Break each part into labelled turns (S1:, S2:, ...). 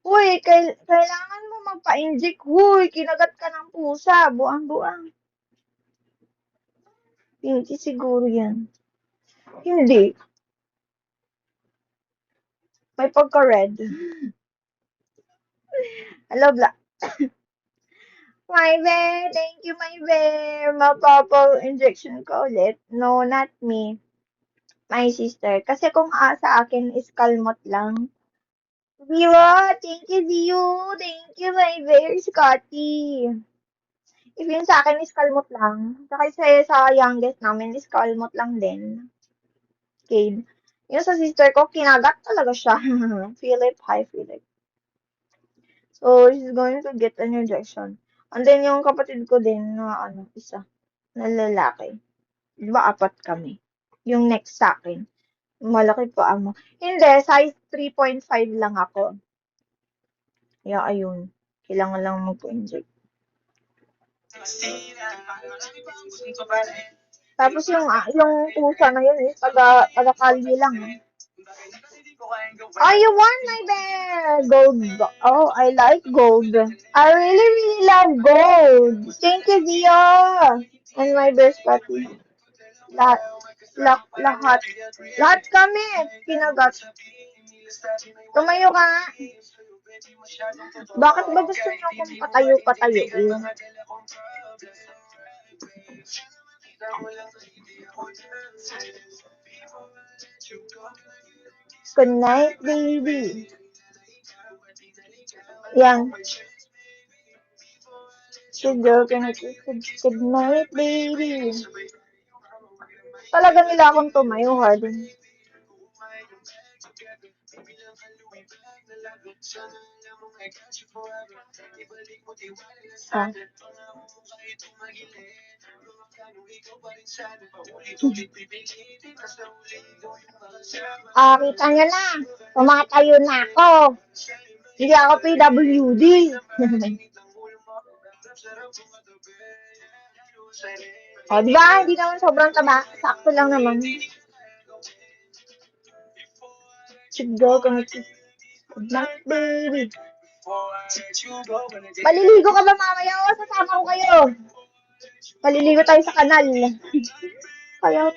S1: Uy, kailangan mo magpa-inject. Huy, kinagat ka ng pusa. Buang-buang. Pinky siguro yan. Hindi. May pagka-red. Hello, Black. My bear, thank you, my bear. Mapapa-injection ka ulit. No, not me. My sister. Kasi kung sa akin is kalmot lang. Viva, thank you, Zio. Thank you, my bear, Scotty. If yun sa akin is kalmot lang. Saka sa youngest namin is kalmot lang din. Cade. Yung sa sister ko, kinagat talaga siya. Philip, hi, Philip. So, she's going to get an injection. And then, yung kapatid ko din na, isa, na lalaki. Di ba, 4 kami. Yung next sa akin. Malaki pa mo. Hindi, size 3.5 lang ako. Kaya, ayun. Kailangan lang magpo-inject. Tapos yung pusa na yun is taga-kalye lang. Oh, you want my bear? Gold. Oh, I like gold. I really, really love gold. Thank you, Zia. And my best puppy. Lahat. Lahat kami. Kinagat. Tumayo ka nga. Bakit ba gusto niyo akong patayo-patayo? Good night, baby. Yan. Good night, baby. Talaga nila akong tumayo, Harden. Ah. Kita nyo na. Tumatayo na ako. Hindi ako PWD. O, di ba? Hindi naman sobrang taba. Sakto lang naman. Siguro kung good night, baby. Paliligo ka ba mamaya? O, sasama ko kayo. Paliligo tayo sa kanal. Kaya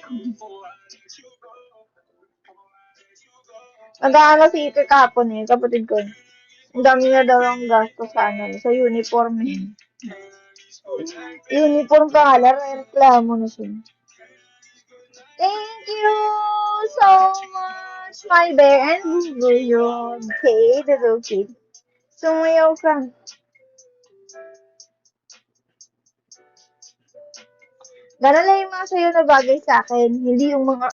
S1: nag-aano si Ike kahapon eh, kapatid ko. Ang dami na daw ang gasto sa uniform eh. Uniform pa nga, reklamo na siya. Thank you so much, my bear and Google. You're okay, that's okay. Sumayaw ka. Ganun lang yung mga sayo na bagay sa akin. Hindi yung mga